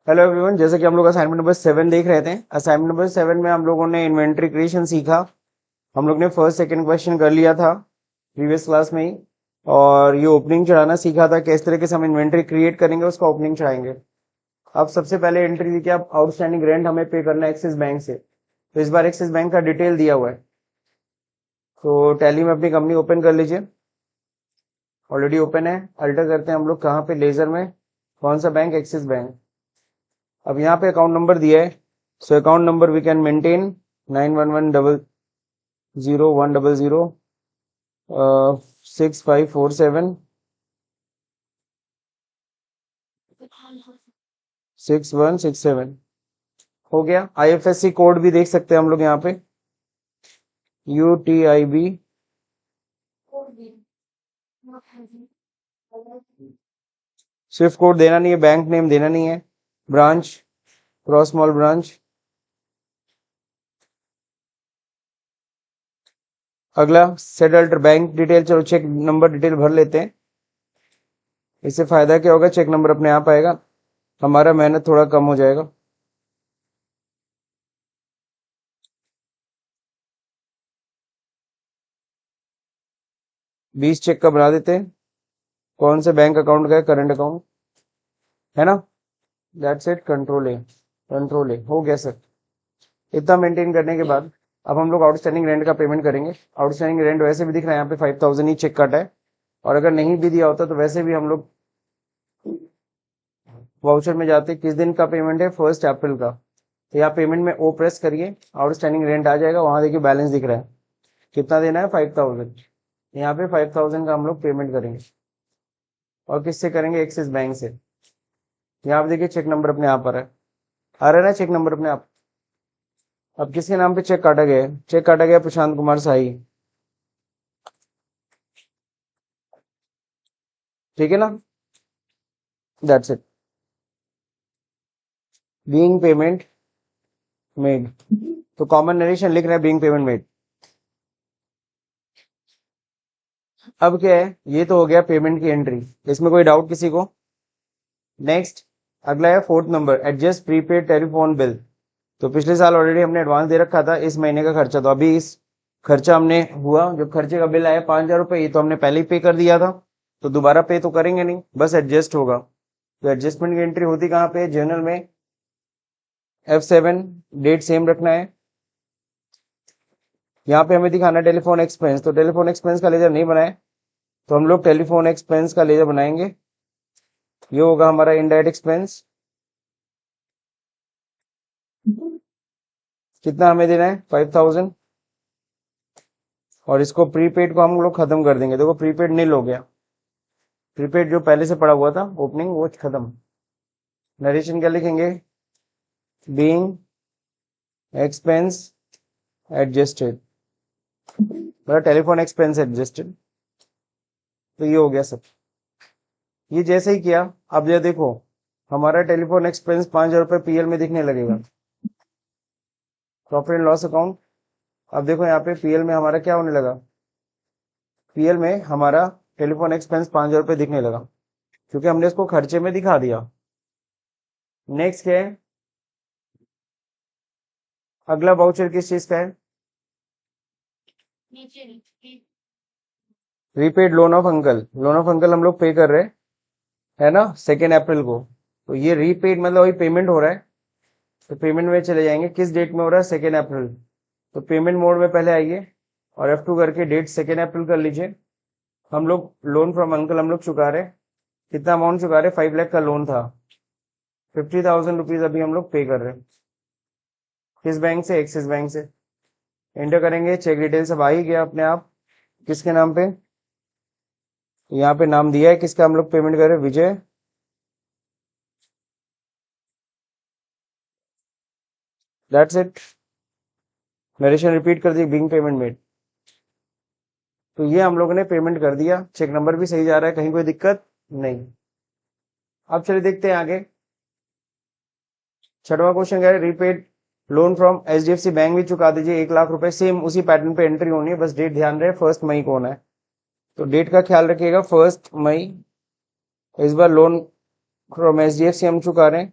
Hello everyone, जैसे कि हम लोग असाइनमेंट नंबर 7 देख रहे थे। असाइनमेंट नंबर 7 में हम लोगों ने इन्वेंट्री क्रिएशन सीखा। हम लोग ने फर्स्ट सेकंड क्वेश्चन कर लिया था प्रीवियस क्लास में ही, और ये ओपनिंग चढ़ाना सीखा था। किस तरीके से हम इन्वेंट्री क्रिएट करेंगे, उसका ओपनिंग चढ़ाएंगे। अब सबसे पहले एंट्री थी कि आप आउटस्टैंडिंग रेंट हमें पे करना है एक्सिस बैंक से। तो इस बार एक्सिस बैंक का डिटेल दिया हुआ है, तो टैली में अपनी कंपनी ओपन कर लीजिए। ऑलरेडी ओपन है। अल्टर करते हैं हम लोग कहाँ पे, लेजर में। कौन सा बैंक? Axis bank. अब यहाँ पे अकाउंट नंबर दिया है, so account number we can maintain 91100100 6547 6167 हो गया। IFSC कोड भी देख सकते हैं हम लोग यहाँ पे, UTIB। स्विफ्ट कोड देना नहीं है, बैंक नेम देना नहीं है, ब्रांच क्रॉस स्मॉल ब्रांच। अगला सेटल्ड बैंक डिटेल, चलो चेक नंबर डिटेल भर लेते हैं। इससे फायदा क्या होगा, चेक नंबर अपने आप आएगा, हमारा मेहनत थोड़ा कम हो जाएगा। बीस चेक का बना देते हैं। कौन से बैंक अकाउंट का है? करंट अकाउंट है ना। That's it. कंट्रोल ए हो गया सर। इतना मेंटेन करने के बाद अब हम लोग आउटस्टैंडिंग रेंट का पेमेंट करेंगे। आउटस्टैंडिंग रेंट वैसे भी दिख रहा है यहाँ पे 5000 ही चेक कटा है, और अगर नहीं भी दिया होता तो वैसे भी हम लोग वाउचर में जाते। किस दिन का पेमेंट है? 1 अप्रैल का। तो यहाँ पेमेंट में ओ प्रेस करिए, आउटस्टैंडिंग रेंट आ जाएगा। वहां देखिए बैलेंस दिख रहा है, कितना देना है? 5000। यहाँ पे 5000 का हम लोग पेमेंट करेंगे, और किससे करेंगे? एक्सिस बैंक से। यहाँ पे देखिए चेक नंबर अपने आप आ रहा है ना, चेक नंबर अपने आप। अब किसके नाम पे चेक काटा गया है? चेक काटा गया प्रशांत कुमार साही, ठीक है ना। That's it. Being payment made, तो कॉमन नरेशन लिख रहे हैं बीइंग पेमेंट मेड। अब क्या है, ये तो हो गया पेमेंट की एंट्री। इसमें कोई डाउट किसी को? नेक्स्ट अगला है 4th number, adjust prepaid telephone bill. तो पिछले साल ऑलरेडी हमने एडवांस दे रखा था इस महीने का खर्चा, तो अभी इस खर्चा हमने हुआ, जो खर्चे का बिल आया 5000 रुपये, ये तो हमने पहले ही पे कर दिया था, तो दोबारा पे तो करेंगे नहीं, बस एडजस्ट होगा। तो एडजस्टमेंट की एंट्री होती कहाँ पे? जर्नल में F7, डेट सेम रखना है। यहाँ पे हमें दिखाना टेलीफोन एक्सपेंस, तो टेलीफोन एक्सपेंस का लेजर नहीं बनाए, तो हम लोग टेलीफोन एक्सपेंस का लेजर बनाएंगे। ये होगा हमारा इनडायरेक्ट एक्सपेंस। कितना हमें देना है? 5000। और इसको प्रीपेड को हम लोग खत्म कर देंगे। देखो प्रीपेड नील हो गया, प्रीपेड जो पहले से पड़ा हुआ था ओपनिंग वो खत्म। नरेशन क्या लिखेंगे? बीइंग एक्सपेंस एडजस्टेड, मतलब टेलीफोन एक्सपेंस एडजस्टेड। तो ये हो गया सब। ये जैसे ही किया, अब ये देखो हमारा टेलीफोन एक्सपेंस 5000 रुपये PL में दिखने लगेगा, प्रॉफिट एंड लॉस अकाउंट। अब देखो यहाँ पे PL में हमारा क्या होने लगा, PL में हमारा टेलीफोन एक्सपेंस 5000 रुपये दिखने लगा, क्योंकि हमने इसको खर्चे में दिखा दिया। नेक्स्ट क्या है, अगला वाउचर किस चीज का है? Prepaid loan of uncle. Loan of uncle हम लोग पे कर रहे हैं, है ना, 2 अप्रैल को। तो ये रीपेड मतलब वही पेमेंट हो रहा है, तो पेमेंट में चले जाएंगे। किस डेट में हो रहा है? 2 अप्रैल। तो पेमेंट मोड में पहले आइए, और F2 करके डेट 2 अप्रैल कर लीजिए। हम लोग लोन फ्रॉम अंकल हम लोग चुका रहे, कितना अमाउंट चुका रहे? 5 लाख का लोन था, 50,000 रुपीज अभी हम लोग पे कर रहे हैं। किस बैंक से? एक्सिस बैंक से। एंटर करेंगे, चेक डिटेल सब आ ही गया अपने आप। किसके नाम पे? यहाँ पे नाम दिया है, किसका हम लोग पेमेंट कर रहे हैं? Vijay. That's it. Narration repeat कर दी, बिंग पेमेंट मेड। तो ये हम लोगों ने पेमेंट कर दिया, चेक नंबर भी सही जा रहा है, कहीं कोई दिक्कत नहीं। अब चलिए देखते हैं आगे। छठवां क्वेश्चन क्या है, repaid loan from HDFC bank भी चुका दीजिए 1 लाख रुपए। सेम उसी पैटर्न पे एंट्री होनी है, बस डेट ध्यान रहे 1 मई को होना है, तो डेट का ख्याल रखिएगा 1 मई। इस बार लोन फ्रॉम HDFC हम चुका रहे हैं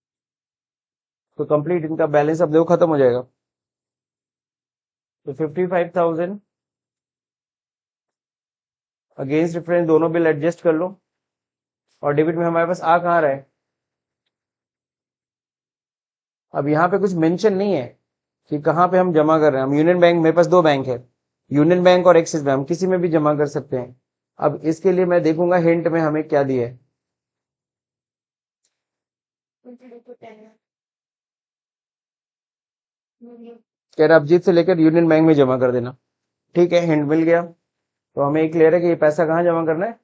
तो कंप्लीट इनका बैलेंस अब देखो खत्म हो जाएगा। तो 55,000 अगेंस्ट डिफरेंस दोनों बिल एडजस्ट कर लो। और डेबिट में हमारे पास आ कहाँ रहा है, अब यहाँ पे कुछ मेंशन नहीं है कि कहाँ पे हम जमा कर रहे हैं। हम यूनियन बैंक, मेरे पास दो बैंक है, यूनियन बैंक और एक्सिस बैंक, हम किसी में भी जमा कर सकते हैं। अब इसके लिए मैं देखूंगा हिंट में हमें क्या दिया है। कह रहा अभिजीत से लेकर यूनियन बैंक में जमा कर देना। ठीक है, हिंट मिल गया। तो हमें क्लियर है कि ये पैसा कहाँ जमा करना है,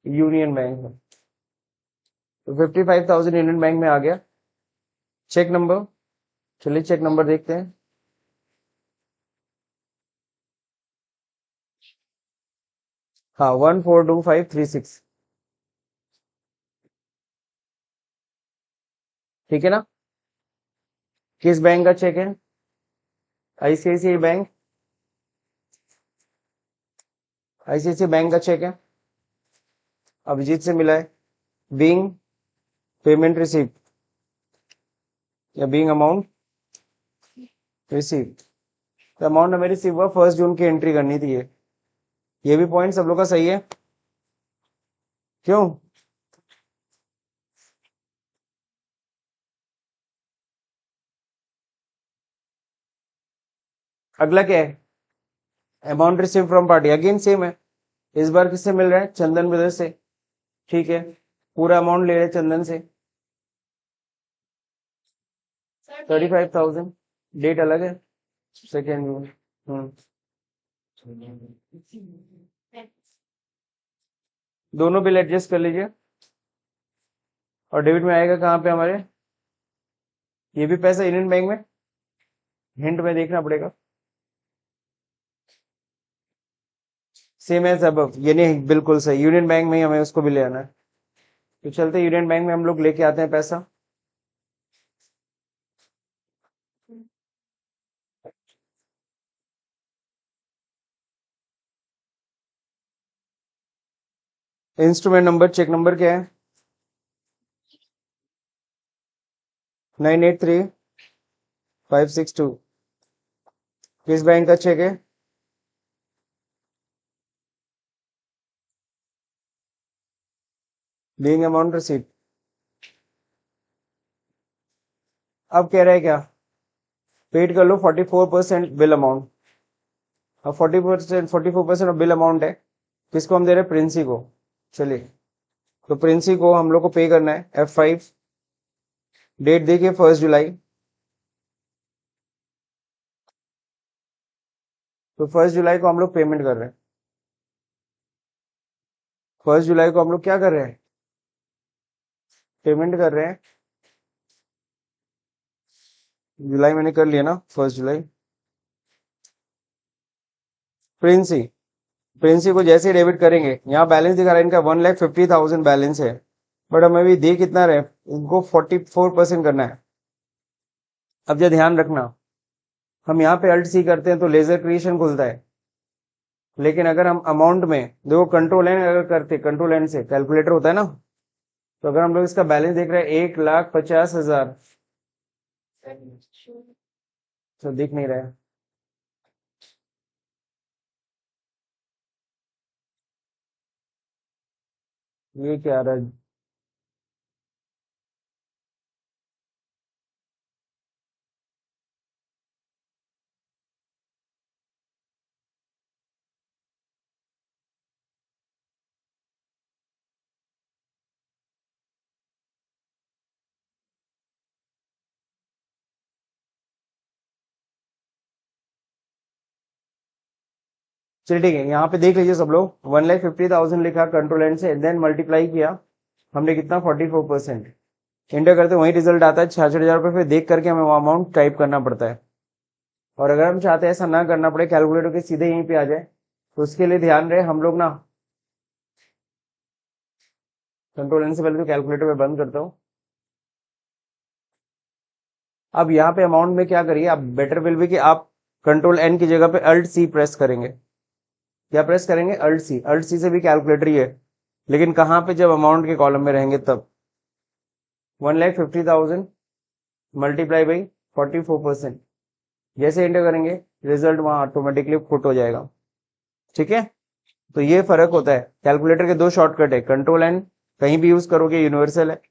यूनियन बैंक में। तो 55,000 यूनियन बैंक में आ गया। चेक नंबर, चलिए चेक नंबर देखते हैं। हाँ, 142536, ठीक है ना। किस बैंक का चेक है, आईसीआईसीआई बैंक, आईसीआईसीआई बैंक का चेक है, अभिजीत से मिला है। बीइंग पेमेंट रिसीव या बीइंग अमाउंट रिसीव, तो अमाउंट हमें रिसीव हुआ 1 जून की एंट्री करनी थी। ये भी पॉइंट सब लोग का सही है, क्यों। अगला क्या है, amount receive from party, again same है। इस बार किससे मिल रहा है, चंदन ब्रदर्स से। ठीक है, पूरा अमाउंट ले रहे हैं चंदन से, 35,000। डेट अलग है, 2 जून। दोनों बिल एडजस्ट कर लीजिए। और डेबिट में आएगा कहाँ पे हमारे, ये भी पैसा यूनियन बैंक में, हिंट में देखना पड़ेगा। सेम एज अब, ये नहीं बिल्कुल सही, यूनियन बैंक में ही हमें उसको भी ले आना है। तो चलते यूनियन बैंक में हम लोग लेके आते हैं पैसा। इंस्ट्रूमेंट नंबर, चेक नंबर क्या है, 983562। किस बैंक का चेक है, बीइंग अमाउंट रिसीट। अब कह रहा है क्या, पेड कर लो 44% बिल अमाउंट। अब 40%, 44% ऑफ बिल अमाउंट है, किसको हम दे रहे हैं, प्रिंसी को। चलिए, तो प्रिंसी को हम लोग को पे करना है F5। डेट देखिए 1 जुलाई। तो 1 जुलाई को हम लोग पेमेंट कर रहे हैं। 1 जुलाई को हम लोग क्या कर रहे हैं, पेमेंट कर रहे हैं। जुलाई मैंने कर लिया ना, 1 जुलाई। प्रिंसी, प्रिंसी को जैसे डेबिट करेंगे, यहाँ बैलेंस दिखा रहा है इनका 1,50,000 बैलेंस है, बट हमें भी दे कितना रहे, इनको 44% करना है। अब जो ध्यान रखना, हम यहाँ पे अल्ट सी करते हैं तो लेजर क्रिएशन खुलता है, लेकिन अगर हम अमाउंट में देखो कंट्रोल एन अगर करते, कंट्रोल एन से कैलकुलेटर होता है ना, तो अगर हम लोग इसका बैलेंस देख रहे हैं 1,50,000, तो दिख नहीं रहा है। ये क्या आ रहा है, चलिए ठीक है, यहाँ पे देख लीजिए सब लोग, 1,50,000 लिखा कंट्रोल एंड से, देन मल्टीप्लाई किया हमने कितना, 44%। इंटर करते वही रिजल्ट आता है 66,000 रुपये। फिर देख करके हमें वो अमाउंट टाइप करना पड़ता है। और अगर हम चाहते हैं ऐसा ना करना पड़े, कैलकुलेटर के सीधे यहीं पे आ जाए, तो उसके लिए ध्यान रहे हम लोग ना, कंट्रोल एन से पहले तो कैलकुलेटर में बंद करता हूँ। अब यहाँ पे अमाउंट में क्या करिए आप, बेटर विल भी कि आप कंट्रोल एन की जगह पे अल्ट सी प्रेस करेंगे। क्या प्रेस करेंगे, अल्ट सी। अल्ट सी से भी कैलकुलेटर ही है, लेकिन कहाँ पे, जब अमाउंट के कॉलम में रहेंगे तब। 1,50,000 मल्टीप्लाई बाई 44%। जैसे एंटर करेंगे रिजल्ट वहां ऑटोमेटिकली पुट हो जाएगा। ठीक है, तो ये फर्क होता है। कैलकुलेटर के दो शॉर्टकट है, कंट्रोल एंड कहीं भी यूज करोगे यूनिवर्सल है,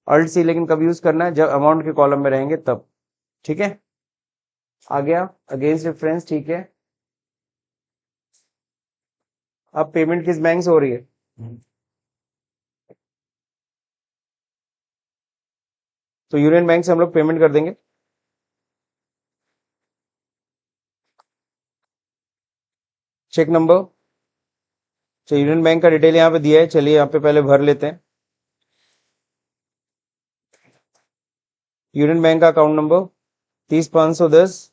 अल्ट सी लेकिन कब यूज करना है, जब अमाउंट के कॉलम में रहेंगे तब। ठीक है, आ गया अगेंस्ट डिफरेंस। ठीक है, अब पेमेंट किस बैंक से हो रही है? तो यूनियन बैंक से हम लोग पेमेंट कर देंगे। चेक नंबर, तो यूनियन बैंक का डिटेल यहाँ पे दिया है, चलिए यहाँ पे पहले भर लेते हैं। यूनियन बैंक का अकाउंट नंबर 30,510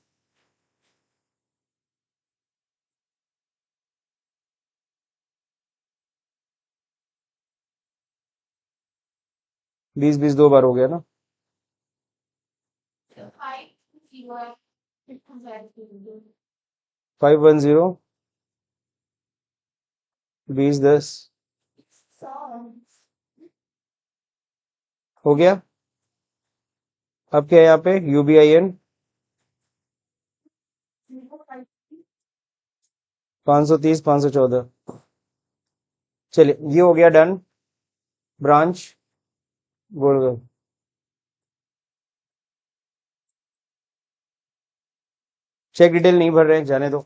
20 20 दो बार हो गया ना। 510 20 10 हो गया। अब क्या है यहाँ पे? UBIN 530 514। चलिए ये हो गया डन। ब्रांच बोल गए, चेक डिटेल नहीं भर रहे हैं, जाने दो,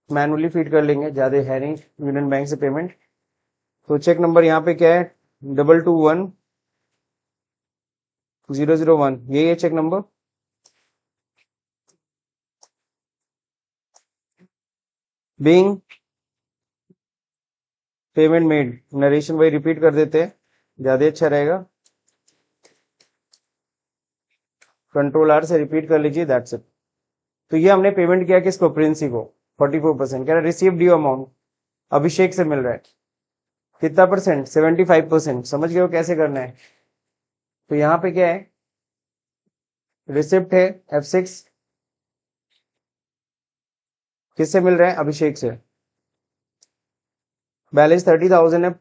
मैनुअली फीड कर लेंगे, ज्यादा है नहीं यूनियन बैंक से पेमेंट। तो चेक नंबर यहाँ पे क्या है? 221001, यही है cheque number. Being payment made, narration वही रिपीट कर देते हैं, ज्यादा अच्छा रहेगा। कंट्रोल आर से रिपीट कर लीजिए, दैट्स इट। तो ये हमने पेमेंट किया किसको? प्रिंसी को 44%। कह रहा रिसीव ड्यू अमाउंट अभिषेक से मिल रहा है, कितना परसेंट? 75%। समझ गए हो कैसे करना है? तो यहाँ पे क्या है? रिसिप्ट है F6, किससे मिल रहा है? अभिषेक से। बैलेंस 30,000 है,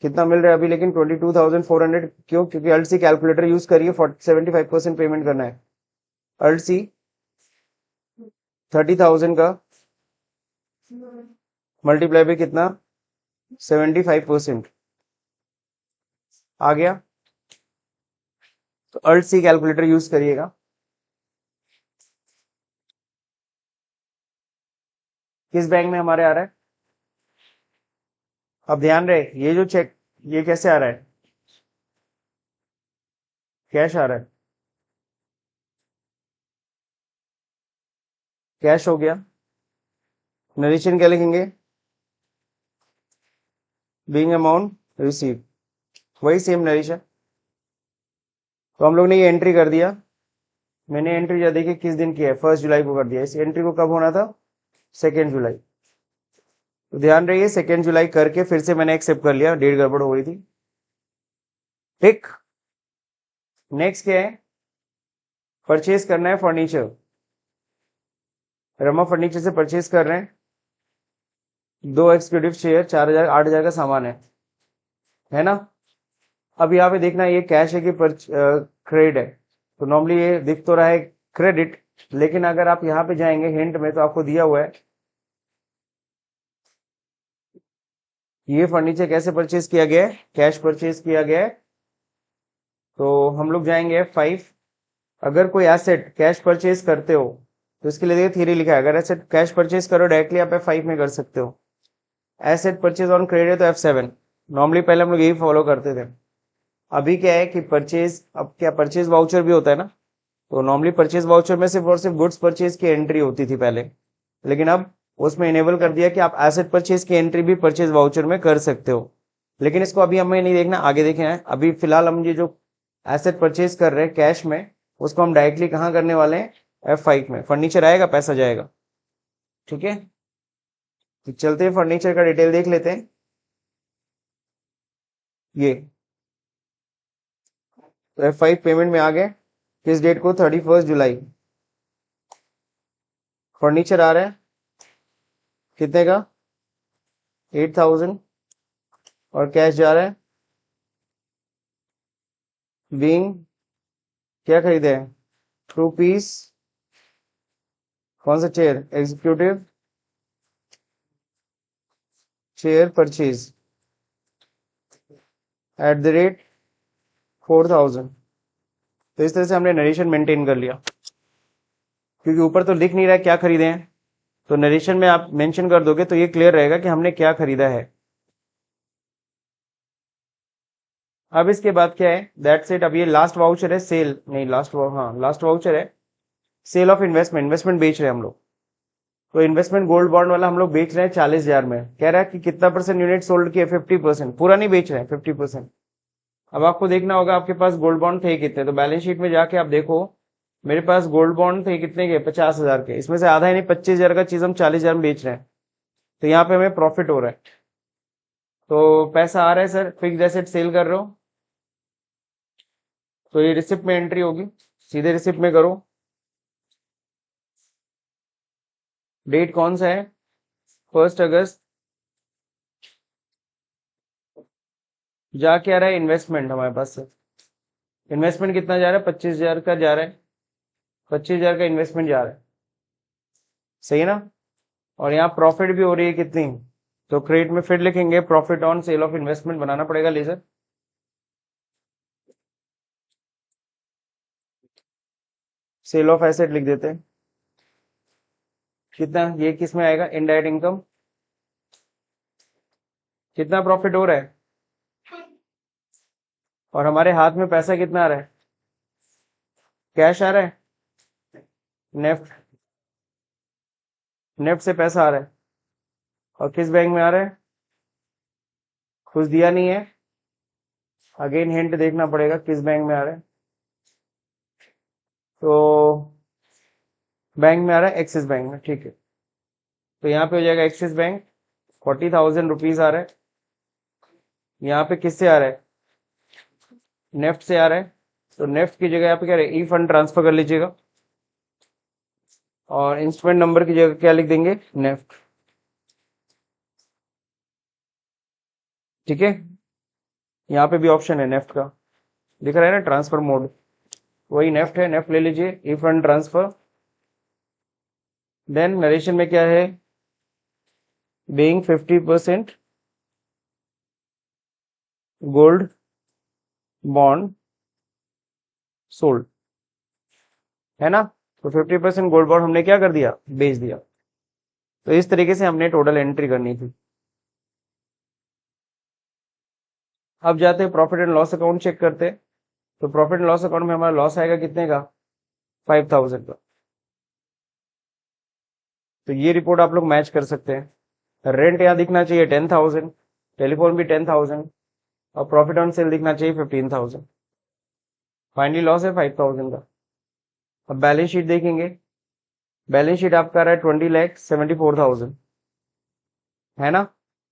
कितना मिल रहा है अभी? लेकिन 22,400। क्यों? क्योंकि अल्ट सी कैलकुलेटर यूज करिए, 75% पेमेंट करना है। अल्ट सी 30,000 का मल्टीप्लाई पे कितना? 75%। आ गया, तो अल्ट सी कैलकुलेटर यूज करिएगा। किस बैंक में हमारे आ रहा है? अब ध्यान रहे, ये जो चेक, ये कैसे आ रहा है? कैश आ रहा है, कैश हो गया। नरेशन क्या लिखेंगे? बीइंग अमाउंट रिसीव, वही सेम नरेशन। तो हम लोग ने ये एंट्री कर दिया। मैंने एंट्री जो देखिए किस दिन किया है, 1 जुलाई को कर दिया। इस एंट्री को कब होना था? 2 जुलाई। तो ध्यान रहिए, 2 जुलाई करके फिर से मैंने एक्सेप्ट कर लिया, डेट गड़बड़ हो गई थी। ठीक, नेक्स्ट क्या है? परचेज करना है फर्नीचर। रमा फर्नीचर से परचेज कर रहे हैं 2 एग्जीक्यूटिव चेयर, 4,000 8,000 का सामान है ना। अब यहाँ पे देखना ये कैश है कि क्रेडिट है। तो नॉर्मली ये दिख तो रहा है क्रेडिट, लेकिन अगर आप यहाँ पे जाएंगे हिंट में तो आपको दिया हुआ है ये फर्नीचर कैसे परचेज किया गया है? कैश परचेज किया गया है। तो हम लोग जाएंगे F5। अगर कोई एसेट कैश परचेज करते हो तो इसके लिए देखिए थ्योरी लिखा है, अगर एसेट कैश परचेज करो डायरेक्टली आप F5 में कर सकते हो। एसेट परचेज ऑन क्रेडिट तो F7। नॉर्मली पहले हम लोग यही फॉलो करते थे। अभी क्या है कि परचेज, अब क्या परचेज वाउचर भी होता है ना, तो नॉर्मली परचेज वाउचर में सिर्फ और सिर्फ गुड्स परचेज की एंट्री होती थी पहले, लेकिन अब उसमें इनेबल कर दिया कि आप एसेट परचेज की एंट्री भी परचेज वाउचर में कर सकते हो। लेकिन इसको अभी हमें नहीं देखना, आगे देखे हैं। अभी फिलहाल हम ये जो एसेट परचेज कर रहे हैं कैश में, उसको हम डायरेक्टली कहाँ करने वाले हैं? F5 में। फर्नीचर आएगा, पैसा जाएगा। ठीक है, तो चलते हैं फर्नीचर का डिटेल देख लेते हैं। ये तो F5 पेमेंट में आ गए, किस डेट को? 31 जुलाई। फर्नीचर आ रहा है कितने का? 8,000। और कैश जा रहा है बीइंग क्या खरीदे हैं? 2 पीस कौन सा chair? Executive chair purchase at the rate 4000। तो इस तरह से हमने नरेशन मेंटेन कर लिया, क्योंकि ऊपर तो लिख नहीं रहा है क्या खरीदे हैं, तो नरेशन में आप मेंशन कर दोगे तो ये क्लियर रहेगा कि हमने क्या खरीदा है। अब इसके बाद क्या है? That's it. अब ये लास्ट वाउचर है, सेल नहीं, लास्ट वाउचर है, सेल ऑफ इन्वेस्टमेंट। इन्वेस्टमेंट बेच रहे हैं हम लोग, तो इन्वेस्टमेंट गोल्ड बॉन्ड वाला हम लोग बेच रहे हैं 40,000 में। कह रहा है कि कितना परसेंट यूनिट सोल्ड किए? 50%। पूरा नहीं बेच रहे हैं, 50%। अब आपको देखना होगा आपके पास गोल्ड बॉन्ड थे कितने, तो बैलेंस शीट में जाके आप देखो मेरे पास गोल्ड बॉन्ड थे कितने के? 50,000 के। इसमें से आधा यानी 25,000 का चीज हम 40,000 में बेच रहे हैं, तो यहाँ पे हमें प्रॉफिट हो रहा है। तो पैसा आ रहा है सर, फिक्स एसेट सेल कर रहे हो, तो ये रिसिप्ट में एंट्री होगी, सीधे रिसिप्ट में करो। डेट कौन सा है? 1 अगस्त। जा क्या रहा है? इन्वेस्टमेंट हमारे पास से। इन्वेस्टमेंट कितना जा रहा है? 25,000 का जा रहा है, 25,000 का इन्वेस्टमेंट जा रहा है, सही है ना? और यहाँ प्रॉफिट भी हो रही है कितनी, तो क्रेडिट में फिर लिखेंगे profit on sale of investment, बनाना पड़ेगा लेजर। सेल ऑफ एसेट लिख देते हैं। कितना ये किस में आएगा? Indirect income. कितना प्रॉफिट हो रहा है? और हमारे हाथ में पैसा कितना आ रहा है? कैश आ रहा है, नेफ्ट, नेफ्ट से पैसा आ रहा है। और किस बैंक में आ रहा है? कुछ दिया नहीं है, अगेन हिंट देखना पड़ेगा किस बैंक में आ रहा है। तो बैंक में आ रहा है एक्सिस बैंक में, ठीक है। तो यहाँ पे हो जाएगा एक्सिस बैंक, 40,000 रुपीज आ रहा है। यहाँ पे किससे आ रहा है? नेफ्ट से आ रहा है, तो नेफ्ट की जगह यहाँ पे क्या है? ई फंड ट्रांसफर कर लीजिएगा, और इंस्ट्रूमेंट नंबर की जगह क्या लिख देंगे? नेफ्ट, ठीक है। यहाँ पे भी ऑप्शन है नेफ्ट का, दिख रहा है ना, ट्रांसफर मोड, वही नेफ्ट है, नेफ्ट ले लीजिए, ई फंड ट्रांसफर। देन नरेशन में क्या है? बीइंग 50% गोल्ड बॉन्ड सोल्ड, है ना? तो 50% गोल्ड बॉन्ड हमने क्या कर दिया? बेच दिया। तो इस तरीके से हमने टोटल एंट्री करनी थी। अब जाते हैं profit and loss account check करते हैं। तो प्रॉफिट एंड लॉस अकाउंट में हमारा लॉस आएगा कितने का? 5,000 का। तो ये रिपोर्ट आप लोग मैच कर सकते हैं। रेंट यहाँ दिखना चाहिए 10,000, टेलीफोन भी 10,000, और प्रॉफिट ऑन सेल दिखना चाहिए 15,000। फाइनली लॉस है 5,000 का। अब बैलेंस शीट देखेंगे, बैलेंस शीट आपका आ रहा है 20,74,000, है ना?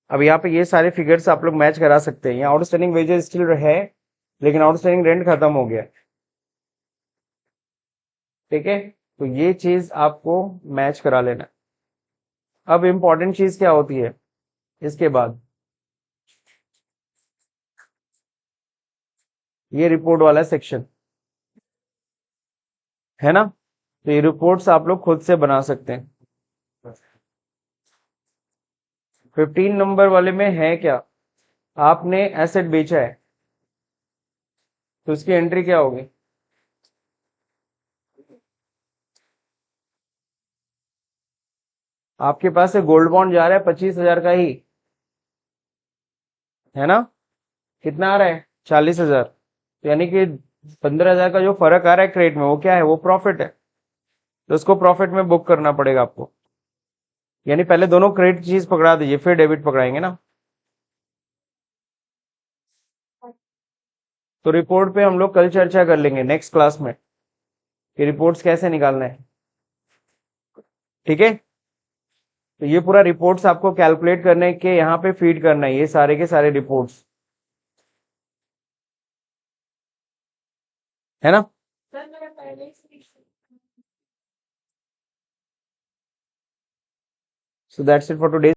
अब यहाँ पे ये सारे फिगर्स आप लोग मैच करा सकते हैं। यहाँ आउटस्टैंडिंग वेजेस स्टिल है, लेकिन आउटस्टैंडिंग रेंट खत्म हो गया, ठीक है। तो ये चीज आपको मैच करा लेना। अब इंपॉर्टेंट चीज क्या होती है इसके बाद? ये रिपोर्ट वाला सेक्शन, है ना? तो ये रिपोर्ट्स आप लोग खुद से बना सकते हैं। 15 नंबर वाले में है क्या? आपने एसेट बेचा है, तो उसकी एंट्री क्या होगी? आपके पास से गोल्ड बॉन्ड जा रहा है 25,000 का ही, है ना? कितना आ रहा है? 40,000। तो यानी कि 15,000 का जो फर्क आ रहा है क्रेडिट में, वो क्या है? वो प्रॉफिट है, तो उसको प्रॉफिट में बुक करना पड़ेगा आपको। यानी पहले दोनों क्रेडिट चीज पकड़ा दीजिए, फिर डेबिट पकड़ाएंगे ना। तो रिपोर्ट पे हम लोग कल चर्चा कर लेंगे नेक्स्ट क्लास में कि रिपोर्ट्स कैसे निकालना है, ठीक है। तो ये पूरा रिपोर्ट्स आपको कैलकुलेट करने के यहाँ पे फीड करना है, ये सारे के सारे रिपोर्ट्स, है ना? So that's it for today.